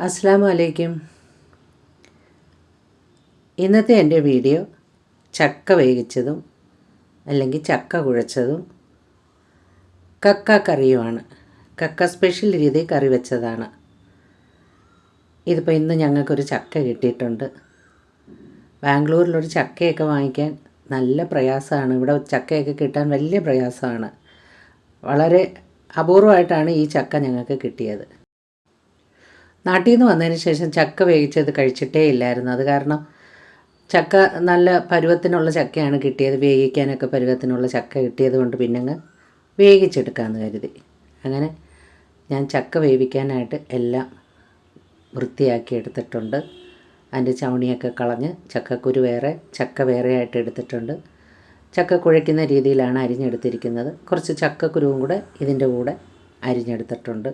അസ്സലാമു അലൈക്കും. ഇന്നത്തെ എൻ്റെ വീഡിയോ ചക്ക വേവിച്ചതും അല്ലെങ്കിൽ ചക്ക കുഴച്ചതും കക്ക കറിയുമാണ്. കക്ക സ്പെഷ്യൽ രീതി കറി വെച്ചതാണ്. ഇതിപ്പോൾ ഇന്ന് ഞങ്ങൾക്കൊരു ചക്ക കിട്ടിയിട്ടുണ്ട്. ബാംഗ്ലൂരിലൊരു ചക്കയൊക്കെ വാങ്ങിക്കാൻ നല്ല പ്രയാസമാണ്. ഇവിടെ ചക്കയൊക്കെ കിട്ടാൻ വലിയ പ്രയാസമാണ്. വളരെ അപൂർവമായിട്ടാണ് ഈ ചക്ക ഞങ്ങൾക്ക് കിട്ടിയത്. നാട്ടിൽ നിന്ന് വന്നതിന് ശേഷം ചക്ക വേവിച്ചത് കഴിച്ചിട്ടേ ഇല്ലായിരുന്നു. അത് കാരണം ചക്ക നല്ല പരുവത്തിനുള്ള ചക്കയാണ് കിട്ടിയത്. വേവിക്കാനൊക്കെ പരുവത്തിനുള്ള ചക്ക കിട്ടിയത് കൊണ്ട് പിന്നെ അങ്ങ് വേവിച്ചെടുക്കാമെന്ന് കരുതി. അങ്ങനെ ഞാൻ ചക്ക വേവിക്കാനായിട്ട് എല്ലാം വൃത്തിയാക്കി എടുത്തിട്ടുണ്ട്. അതിൻ്റെ ചവണിയൊക്കെ കളഞ്ഞ് ചക്കക്കുരു വേറെ ചക്ക വേറെ ആയിട്ട് എടുത്തിട്ടുണ്ട്. ചക്ക കുഴയ്ക്കുന്ന രീതിയിലാണ് അരിഞ്ഞെടുത്തിരിക്കുന്നത്. കുറച്ച് ചക്കക്കുരുവും കൂടെ ഇതിൻ്റെ കൂടെ അരിഞ്ഞെടുത്തിട്ടുണ്ട്.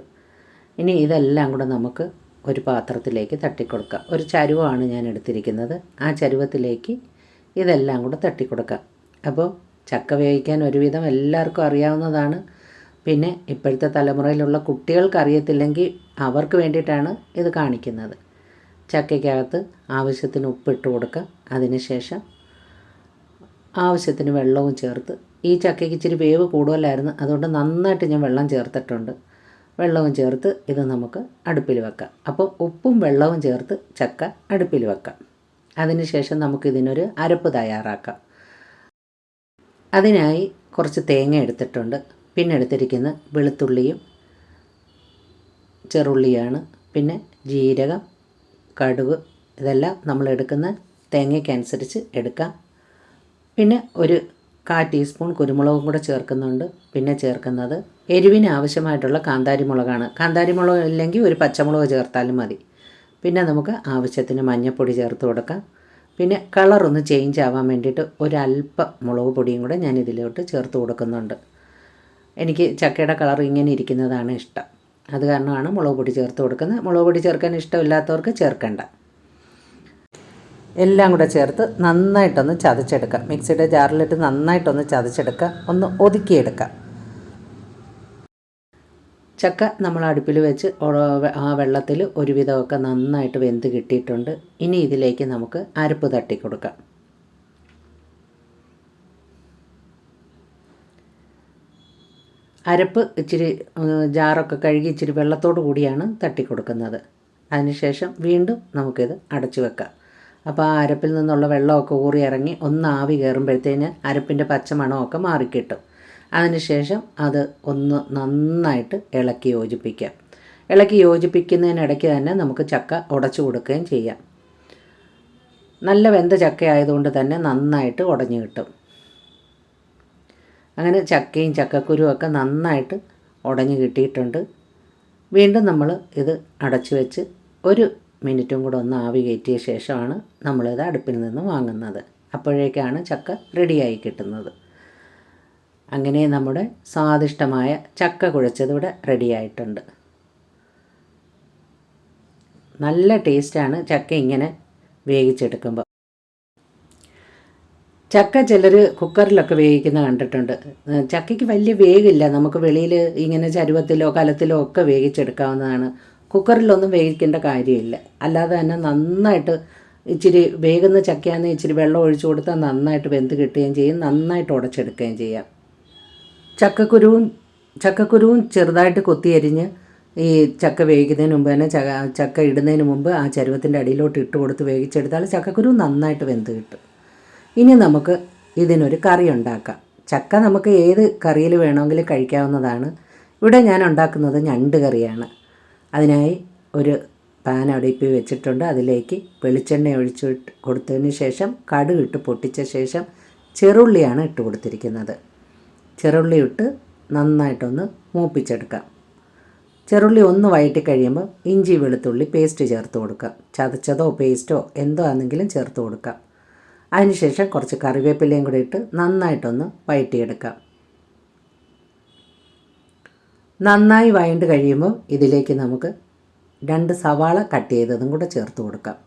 ഇനി ഇതെല്ലാം കൂടെ നമുക്ക് ഒരു പാത്രത്തിലേക്ക് തട്ടിക്കൊടുക്കാം. ഒരു ചരുവമാണ് ഞാൻ എടുത്തിരിക്കുന്നത്. ആ ചരുവത്തിലേക്ക് ഇതെല്ലാം കൂടെ തട്ടിക്കൊടുക്കാം. അപ്പോൾ ചക്ക വേവിക്കാൻ ഒരുവിധം എല്ലാവർക്കും അറിയാവുന്നതാണ്. പിന്നെ ഇപ്പോഴത്തെ തലമുറയിലുള്ള കുട്ടികൾക്ക് അറിയത്തില്ലെങ്കിൽ അവർക്ക് വേണ്ടിയിട്ടാണ് ഇത് കാണിക്കുന്നത്. ചക്കയ്ക്കകത്ത് ആവശ്യത്തിന് ഉപ്പിട്ട് കൊടുക്കാം. അതിനുശേഷം ആവശ്യത്തിന് വെള്ളവും ചേർത്ത്, ഈ ചക്കയ്ക്ക് ഇച്ചിരി വേവ് കൂടുതലായിരുന്നു, അതുകൊണ്ട് നന്നായിട്ട് ഞാൻ വെള്ളം ചേർത്തിട്ടുണ്ട്. വെള്ളവും ചേർത്ത് ഇത് നമുക്ക് അടുപ്പിൽ വെക്കാം. അപ്പോൾ ഉപ്പും വെള്ളവും ചേർത്ത് ചക്ക അടുപ്പിൽ വെക്കാം. അതിനുശേഷം നമുക്കിതിനൊരു അരപ്പ് തയ്യാറാക്കാം. അതിനായി കുറച്ച് തേങ്ങ എടുത്തിട്ടുണ്ട്. പിന്നെ എടുത്തിരിക്കുന്ന വെളുത്തുള്ളിയും ചെറുള്ളിയാണ്. പിന്നെ ജീരകം, കടുക്, ഇതെല്ലാം നമ്മൾ എടുക്കുന്ന തേങ്ങയ്ക്കനുസരിച്ച് എടുക്കാം. പിന്നെ ഒരു 1/4 ടീസ്പൂൺ കുരുമുളകും കൂടെ ചേർക്കുന്നുണ്ട്. പിന്നെ ചേർക്കുന്നത് എരിവിന് ആവശ്യമായിട്ടുള്ള കാന്താരി മുളകാണ്. കാന്താരി മുളക് ഇല്ലെങ്കിൽ ഒരു പച്ചമുളക് ചേർത്താലും മതി. പിന്നെ നമുക്ക് ആവശ്യത്തിന് മഞ്ഞൾപ്പൊടി ചേർത്ത് കൊടുക്കാം. പിന്നെ കളറൊന്ന് ചേഞ്ച് ആവാൻ വേണ്ടിയിട്ട് ഒരല്പം മുളക് പൊടിയും കൂടെ ഞാൻ ഇതിലോട്ട് ചേർത്ത് കൊടുക്കുന്നുണ്ട്. എനിക്ക് ചക്കയുടെ കളർ ഇങ്ങനെ ഇരിക്കുന്നതാണ് ഇഷ്ടം. അത് കാരണമാണ് മുളക് പൊടി ചേർത്ത് കൊടുക്കുന്നത്. മുളക് പൊടി ചേർക്കാൻ ഇഷ്ടമില്ലാത്തവർക്ക് ചേർക്കണ്ട. എല്ലാം കൂടെ ചേർത്ത് നന്നായിട്ടൊന്ന് ചതച്ചെടുക്കാം. മിക്സിയുടെ ജാറിലിട്ട് നന്നായിട്ടൊന്ന് ചതച്ചെടുക്കുക, ഒന്ന് ഒതുക്കിയെടുക്കാം. ചക്ക നമ്മൾ അടുപ്പിൽ വെച്ച് ആ വെള്ളത്തിൽ ഒരുവിധമൊക്കെ നന്നായിട്ട് വെന്ത് കിട്ടിയിട്ടുണ്ട്. ഇനി ഇതിലേക്ക് നമുക്ക് അരപ്പ് തട്ടി കൊടുക്കാം. അരപ്പ് ഇച്ചിരി ജാറൊക്കെ കഴുകി ഇച്ചിരി വെള്ളത്തോടു കൂടിയാണ് തട്ടി കൊടുക്കുന്നത്. അതിനുശേഷം വീണ്ടും നമുക്കിത് അടച്ചു വെക്കാം. അപ്പോൾ ആ അരപ്പിൽ നിന്നുള്ള വെള്ളമൊക്കെ ഊറി ഇറങ്ങി ഒന്ന് ആവി കയറുമ്പോഴത്തേന് അരപ്പിൻ്റെ പച്ചമണമൊക്കെ മാറിക്കിട്ടും. അതിനുശേഷം അത് ഒന്ന് നന്നായിട്ട് ഇളക്കി യോജിപ്പിക്കാം. ഇളക്കി യോജിപ്പിക്കുന്നതിനിടയ്ക്ക് തന്നെ നമുക്ക് ചക്ക ഉടച്ചു കൊടുക്കുകയും ചെയ്യാം. നല്ല വെന്ത ചക്ക ആയതുകൊണ്ട് തന്നെ നന്നായിട്ട് ഉടഞ്ഞു കിട്ടും. അങ്ങനെ ചക്കയും ചക്കക്കുരുവും ഒക്കെ നന്നായിട്ട് ഉടഞ്ഞു കിട്ടിയിട്ടുണ്ട്. വീണ്ടും നമ്മൾ ഇത് അടച്ചു വെച്ച് ഒരു മിനിറ്റും കൂടെ ഒന്ന് ആവി കയറ്റിയ ശേഷമാണ് നമ്മളിത് അടുപ്പിൽ നിന്ന് വാങ്ങുന്നത്. അപ്പോഴേക്കാണ് ചക്ക റെഡിയായി കിട്ടുന്നത്. അങ്ങനെ നമ്മുടെ സ്വാദിഷ്ടമായ ചക്ക കുഴച്ചതിവിടെ റെഡിയായിട്ടുണ്ട്. നല്ല ടേസ്റ്റാണ് ചക്ക ഇങ്ങനെ വേവിച്ചെടുക്കുമ്പോൾ. ചക്ക ചിലർ കുക്കറിലൊക്കെ വേവിക്കുന്ന കണ്ടിട്ടുണ്ട്. ചക്കയ്ക്ക് വലിയ വേഗമില്ല. നമുക്ക് വെളിയിൽ ഇങ്ങനെ ചരുവത്തിലോ കലത്തിലോ ഒക്കെ വേവിച്ചെടുക്കാവുന്നതാണ്. കുക്കറിലൊന്നും വേവിക്കേണ്ട കാര്യമില്ല. അല്ലാതെ തന്നെ നന്നായിട്ട് ഇച്ചിരി വേകുന്ന ചക്കയാണെങ്കിൽ ഇച്ചിരി വെള്ളം ഒഴിച്ചു കൊടുത്താൽ നന്നായിട്ട് വെന്ത് കിട്ടുകയും ചെയ്യും, നന്നായിട്ട് ഉടച്ചെടുക്കുകയും ചെയ്യാം. ചക്കക്കുരുവും ചെറുതായിട്ട് കൊത്തിയരിഞ്ഞ് ഈ ചക്ക വേവിക്കുന്നതിന് മുമ്പ് തന്നെ ചക്ക ഇടുന്നതിന് മുമ്പ് ആ ചരുവത്തിൻ്റെ അടിയിലോട്ട് ഇട്ട് കൊടുത്ത് വേവിച്ചെടുത്താൽ ചക്കക്കുരു നന്നായിട്ട് വെന്ത് കിട്ടും. ഇനി നമുക്ക് ഇതിനൊരു കറി ഉണ്ടാക്കാം. ചക്ക നമുക്ക് ഏത് കറിയിൽ വേണമെങ്കിലും കഴിക്കാവുന്നതാണ്. ഇവിടെ ഞാൻ ഉണ്ടാക്കുന്നത് ഞണ്ട് കറിയാണ്. അതിനായി ഒരു പാൻ അടുപ്പിൽ വെച്ചിട്ടുണ്ട്. അതിലേക്ക് വെളിച്ചെണ്ണ ഒഴിച്ച് കൊടുത്തതിന് ശേഷം കടുക് ഇട്ട് പൊട്ടിച്ച ശേഷം ചെറുള്ളിയാണ് ഇട്ട് കൊടുത്തിരിക്കുന്നത്. ചെറുള്ളി ഇട്ട് നന്നായിട്ടൊന്ന് മൂപ്പിച്ചെടുക്കാം. ചെറുള്ളി ഒന്ന് വഴറ്റി കഴിയുമ്പോൾ ഇഞ്ചി വെളുത്തുള്ളി പേസ്റ്റ് ചേർത്ത് കൊടുക്കാം. ചതച്ചതോ പേസ്റ്റോ എന്തോ ആണെങ്കിലും ചേർത്ത് കൊടുക്കാം. അതിനുശേഷം കുറച്ച് കറിവേപ്പിലയും കൂടി ഇട്ട് നന്നായിട്ടൊന്ന് വഴറ്റിയെടുക്കാം. നന്നായി വഴണ്ട് കഴിയുമ്പോൾ ഇതിലേക്ക് നമുക്ക് 2 സവാള കട്ട് ചെയ്തതും കൂടെ ചേർത്ത് കൊടുക്കാം.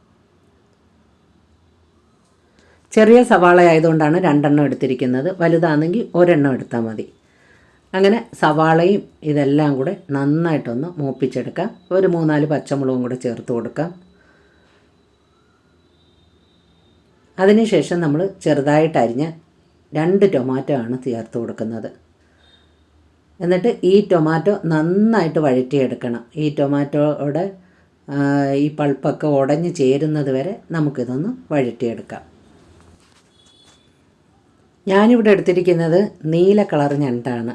ചെറിയ സവാള ആയതുകൊണ്ടാണ് 2 എടുത്തിരിക്കുന്നത്. വലുതാണെങ്കിൽ 1 എടുത്താൽ മതി. അങ്ങനെ സവാളയും ഇതെല്ലാം കൂടെ നന്നായിട്ടൊന്ന് മൂപ്പിച്ചെടുക്കാം. ഒരു 3-4 പച്ചമുളകും കൂടെ ചേർത്ത് കൊടുക്കാം. അതിനുശേഷം നമ്മൾ ചെറുതായിട്ട് അരിഞ്ഞ 2 ടൊമാറ്റോ ആണ് ചേർത്ത് കൊടുക്കുന്നത്. എന്നിട്ട് ഈ ടൊമാറ്റോ നന്നായിട്ട് വഴറ്റിയെടുക്കണം. ഈ ടൊമാറ്റോയുടെ ഈ പൾപ്പൊക്കെ ഉടഞ്ഞ് ചേരുന്നത് വരെ നമുക്കിതൊന്ന് വഴറ്റിയെടുക്കാം. ഞാനിവിടെ എടുത്തിരിക്കുന്നത് നീല കളർ ഞണ്ടാണ്.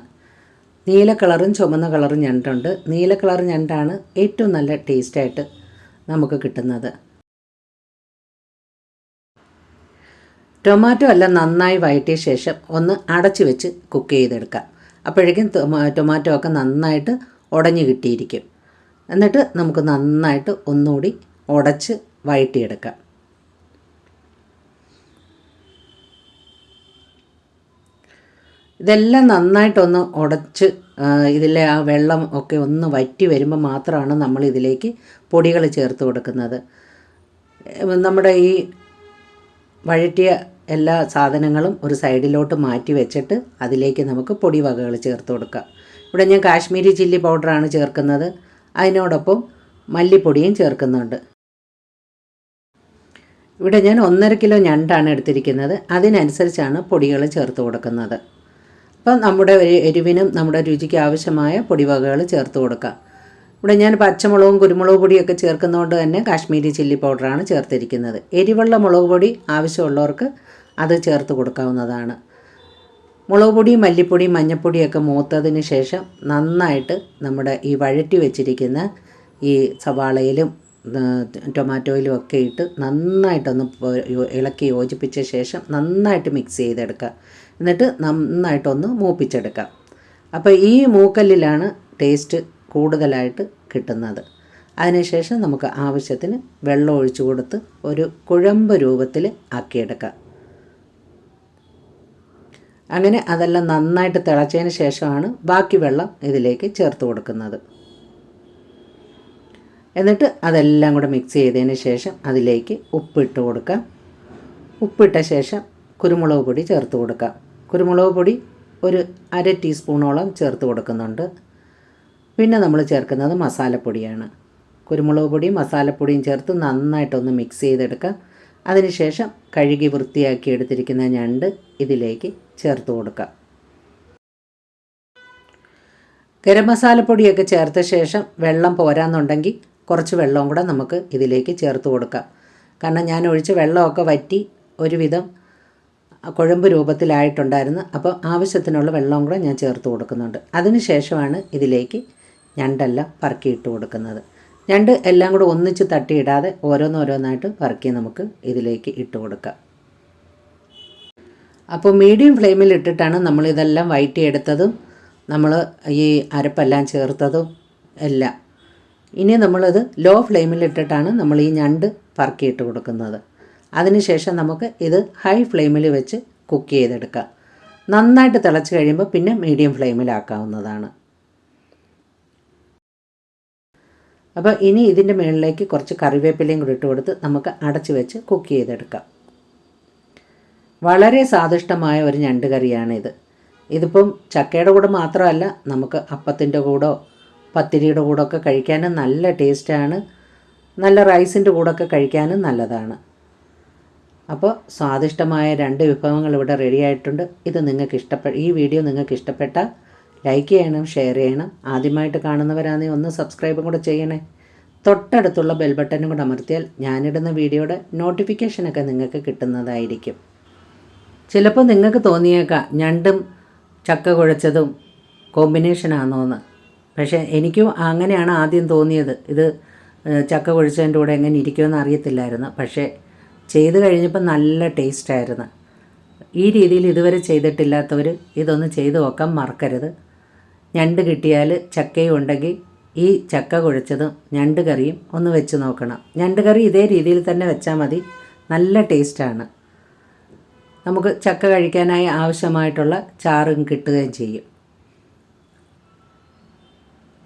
നീല കളറും ചുമന്ന കളറും ഞണ്ടുണ്ട്. നീല കളർ ഞണ്ടാണ് ഏറ്റവും നല്ല ടേസ്റ്റായിട്ട് നമുക്ക് കിട്ടുന്നത്. ടൊമാറ്റോ എല്ലാം നന്നായി വഴറ്റിയ ശേഷം ഒന്ന് അടച്ചു വെച്ച് കുക്ക് ചെയ്തെടുക്കാം. അപ്പോഴേക്കും ടൊമാറ്റോ ഒക്കെ നന്നായിട്ട് ഉടഞ്ഞു കിട്ടിയിരിക്കും. എന്നിട്ട് നമുക്ക് നന്നായിട്ട് ഒന്നുകൂടി ഉടച്ച് വഴറ്റിയെടുക്കാം. ഇതെല്ലാം നന്നായിട്ടൊന്ന് ഉടച്ച് ഇതിലെ ആ വെള്ളം ഒക്കെ ഒന്ന് വറ്റി വരുമ്പോൾ മാത്രമാണ് നമ്മൾ ഇതിലേക്ക് പൊടികൾ ചേർത്ത് കൊടുക്കുന്നത്. നമ്മുടെ ഈ വഴറ്റിയ എല്ലാ സാധനങ്ങളും ഒരു സൈഡിലോട്ട് മാറ്റി വെച്ചിട്ട് അതിലേക്ക് നമുക്ക് പൊടി വകകൾ ചേർത്ത് കൊടുക്കാം. ഇവിടെ ഞാൻ കാശ്മീരി ചില്ലി പൗഡറാണ് ചേർക്കുന്നത്. അതിനോടൊപ്പം മല്ലിപ്പൊടിയും ചേർക്കുന്നുണ്ട്. ഇവിടെ ഞാൻ 1.5 കിലോ ഞണ്ടാണ് എടുത്തിരിക്കുന്നത്. അതിനനുസരിച്ചാണ് പൊടികൾ ചേർത്ത് കൊടുക്കുന്നത്. അപ്പം നമ്മുടെ എരിവിനും നമ്മുടെ രുചിക്ക് ആവശ്യമായ പൊടിവകകൾ ചേർത്ത് കൊടുക്കാം. ഇവിടെ ഞാൻ പച്ചമുളകും കുരുമുളക് പൊടിയൊക്കെ ചേർക്കുന്നതുകൊണ്ട് തന്നെ കാശ്മീരി ചില്ലി പൗഡറാണ് ചേർത്തിരിക്കുന്നത്. എരിവുള്ള മുളക് പൊടി ആവശ്യമുള്ളവർക്ക് അത് ചേർത്ത് കൊടുക്കാവുന്നതാണ്. മുളക് പൊടി, മല്ലിപ്പൊടി, മഞ്ഞൾപ്പൊടിയൊക്കെ മൂത്തതിന് ശേഷം നന്നായിട്ട് നമ്മുടെ ഈ വഴറ്റി വെച്ചിരിക്കുന്ന ഈ സവാളയിലും ടൊമാറ്റോയിലും ഒക്കെ ഇട്ട് നന്നായിട്ടൊന്ന് ഇളക്കി യോജിപ്പിച്ച ശേഷം നന്നായിട്ട് മിക്സ് ചെയ്തെടുക്കുക. എന്നിട്ട് നന്നായിട്ടൊന്ന് മൂപ്പിച്ചെടുക്കാം. അപ്പോൾ ഈ മൂക്കല്ലിലാണ് ടേസ്റ്റ് കൂടുതലായിട്ട് കിട്ടുന്നത്. അതിനുശേഷം നമുക്ക് ആവശ്യത്തിന് വെള്ളം ഒഴിച്ചു കൊടുത്ത് ഒരു കുഴമ്പ് രൂപത്തിൽ ആക്കിയെടുക്കാം. അങ്ങനെ അതെല്ലാം നന്നായിട്ട് തിളച്ചതിന് ശേഷമാണ് ബാക്കി വെള്ളം ഇതിലേക്ക് ചേർത്ത് കൊടുക്കുന്നത്. എന്നിട്ട് അതെല്ലാം കൂടെ മിക്സ് ചെയ്തതിന് ശേഷം അതിലേക്ക് ഉപ്പിട്ട് കൊടുക്കാം. ഉപ്പിട്ട ശേഷം കുരുമുളക് പൊടി ചേർത്ത് കൊടുക്കാം. കുരുമുളക് പൊടി ഒരു 1/2 ടീസ്പൂണോളം ചേർത്ത് കൊടുക്കുന്നുണ്ട്. പിന്നെ നമ്മൾ ചേർക്കുന്നത് മസാലപ്പൊടിയാണ്. കുരുമുളക് പൊടിയും മസാലപ്പൊടിയും ചേർത്ത് നന്നായിട്ടൊന്ന് മിക്സ് ചെയ്തെടുക്കാം. അതിനുശേഷം കഴുകി വൃത്തിയാക്കി എടുത്തിരിക്കുന്ന ഞണ്ട് ഇതിലേക്ക് ചേർത്ത് കൊടുക്കാം. ഗരം മസാലപ്പൊടിയൊക്കെ ചേർത്ത ശേഷം വെള്ളം പോരാന്നുണ്ടെങ്കിൽ കുറച്ച് വെള്ളവും കൂടെ നമുക്ക് ഇതിലേക്ക് ചേർത്ത് കൊടുക്കാം. കാരണം ഞാൻ ഒഴിച്ച വെള്ളമൊക്കെ വറ്റി ഒരുവിധം കുഴമ്പ് രൂപത്തിലായിട്ടുണ്ടായിരുന്നു. അപ്പോൾ ആവശ്യത്തിനുള്ള വെള്ളവും കൂടെ ഞാൻ ചേർത്ത് കൊടുക്കുന്നുണ്ട്. അതിന് ശേഷമാണ് ഇതിലേക്ക് ഞണ്ടെല്ലാം പറക്കിയിട്ട് കൊടുക്കുന്നത്. ഞണ്ട് എല്ലാം കൂടെ ഒന്നിച്ച് തട്ടിയിടാതെ ഓരോന്നോരോന്നായിട്ട് പറക്കി നമുക്ക് ഇതിലേക്ക് ഇട്ട് കൊടുക്കാം. അപ്പോൾ മീഡിയം ഫ്ലെയിമിൽ ഇട്ടിട്ടാണ് നമ്മളിതെല്ലാം വഴറ്റിയെടുത്തതും നമ്മൾ ഈ അരപ്പെല്ലാം ചേർത്തതും എല്ലാം. ഇനി നമ്മളത് ലോ ഫ്ലെയിമിൽ ഇട്ടിട്ടാണ് നമ്മൾ ഈ ഞണ്ട് പറക്കിയിട്ട് കൊടുക്കുന്നത്. അതിനുശേഷം നമുക്ക് ഇത് ഹൈ ഫ്ലെയിമിൽ വെച്ച് കുക്ക് ചെയ്തെടുക്കാം. നന്നായിട്ട് തിളച്ച് കഴിയുമ്പോൾ പിന്നെ മീഡിയം ഫ്ലെയിമിലാക്കാവുന്നതാണ്. അപ്പോൾ ഇനി ഇതിൻ്റെ മുകളിലേക്ക് കുറച്ച് കറിവേപ്പിലയും കൂടി ഇട്ട് കൊടുത്ത് നമുക്ക് അടച്ച് വെച്ച് കുക്ക് ചെയ്തെടുക്കാം. വളരെ സ്വാദിഷ്ടമായ ഒരു ഞണ്ട് കറിയാണിത്. ഇതിപ്പം ചക്കയുടെ കൂടെ മാത്രമല്ല, നമുക്ക് അപ്പത്തിൻ്റെ കൂടോ പത്തിരിയുടെ കൂടെയൊക്കെ കഴിക്കാനും നല്ല ടേസ്റ്റാണ്. നല്ല റൈസിൻ്റെ കൂടെയൊക്കെ കഴിക്കാനും നല്ലതാണ്. അപ്പോൾ സ്വാദിഷ്ടമായ 2 വിഭവങ്ങൾ ഇവിടെ റെഡി ആയിട്ടുണ്ട്. ഇത് നിങ്ങൾക്ക് ഈ വീഡിയോ നിങ്ങൾക്ക് ഇഷ്ടപ്പെട്ടാൽ ലൈക്ക് ചെയ്യണം, ഷെയർ ചെയ്യണം. ആദ്യമായിട്ട് കാണുന്നവരാണെങ്കിൽ ഒന്ന് സബ്സ്ക്രൈബും കൂടെ ചെയ്യണേ. തൊട്ടടുത്തുള്ള ബെൽ ബട്ടനും കൂടെ അമർത്തിയാൽ ഞാനിടുന്ന വീഡിയോയുടെ നോട്ടിഫിക്കേഷനൊക്കെ നിങ്ങൾക്ക് കിട്ടുന്നതായിരിക്കും. ചിലപ്പോൾ നിങ്ങൾക്ക് തോന്നിയേക്കാം ഞണ്ടും ചക്ക കുഴച്ചതും കോമ്പിനേഷനാണോയെന്ന്. പക്ഷേ എനിക്കും അങ്ങനെയാണ് ആദ്യം തോന്നിയത്. ഇത് ചക്ക കുഴച്ചതിൻ്റെ കൂടെ എങ്ങനെ ഇരിക്കുമെന്ന് അറിയത്തില്ലായിരുന്നു. പക്ഷേ ചെയ്ത് കഴിഞ്ഞപ്പോൾ നല്ല ടേസ്റ്റായിരുന്നു. ഈ രീതിയിൽ ഇതുവരെ ചെയ്തിട്ടില്ലാത്തവർ ഇതൊന്ന് ചെയ്ത് നോക്കാൻ മറക്കരുത്. ഞണ്ട് കിട്ടിയാൽ ചക്കയും ഉണ്ടെങ്കിൽ ഈ ചക്ക കുഴച്ചതും ഞണ്ട് കറിയും ഒന്ന് വെച്ച് നോക്കണം. ഞണ്ട് കറി ഇതേ രീതിയിൽ തന്നെ വെച്ചാൽ മതി, നല്ല ടേസ്റ്റാണ്. നമുക്ക് ചക്ക കഴിക്കാനായി ആവശ്യമായിട്ടുള്ള ചാറും കിട്ടുകയും ചെയ്യും.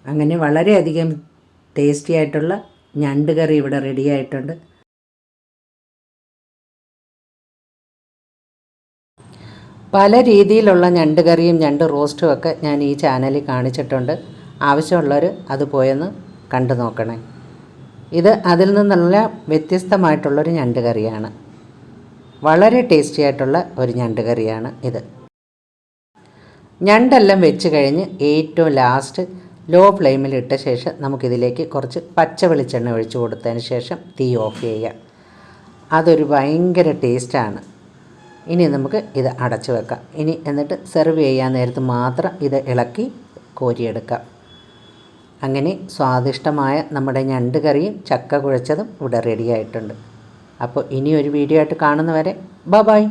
അങ്ങനെ വളരെയധികം ടേസ്റ്റി ആയിട്ടുള്ള ഞണ്ട് കറി ഇവിടെ റെഡിയായിട്ടുണ്ട്. പല രീതിയിലുള്ള ഞണ്ട് കറിയും ഞണ്ട് റോസ്റ്റും ഒക്കെ ഞാൻ ഈ ചാനലിൽ കാണിച്ചിട്ടുണ്ട്. ആവശ്യമുള്ളവർ അത് പോയൊന്ന് കണ്ടു നോക്കണേ. ഇത് അതിൽ നിന്നുള്ള വ്യത്യസ്തമായിട്ടുള്ളൊരു ഞണ്ട് കറിയാണ്. വളരെ ടേസ്റ്റി ആയിട്ടുള്ള ഒരു ഞണ്ട് കറിയാണ് ഇത്. ഞണ്ടെല്ലാം വെച്ച് കഴിഞ്ഞ് ഏറ്റവും ലാസ്റ്റ് ലോ ഫ്ലെയിമിൽ ഇട്ട ശേഷം നമുക്കിതിലേക്ക് കുറച്ച് പച്ച വെളിച്ചെണ്ണ ഒഴിച്ച് കൊടുത്തതിന് ശേഷം തീ ഓഫ് ചെയ്യാം. അതൊരു ഭയങ്കര ടേസ്റ്റാണ്. ഇനി നമുക്ക് ഇത് അടച്ചു വെക്കാം. എന്നിട്ട് സെർവ് ചെയ്യാൻ നേരത്ത് മാത്രം ഇത് ഇളക്കി കോരിയെടുക്കാം. അങ്ങനെ സ്വാദിഷ്ടമായ നമ്മുടെ ഞണ്ട് കറിയും ചക്ക കുഴച്ചതും ഇവിടെ റെഡിയായിട്ടുണ്ട്. അപ്പോൾ ഇനി ഒരു വീഡിയോ ആയിട്ട് കാണുന്നവരെ ബൈ.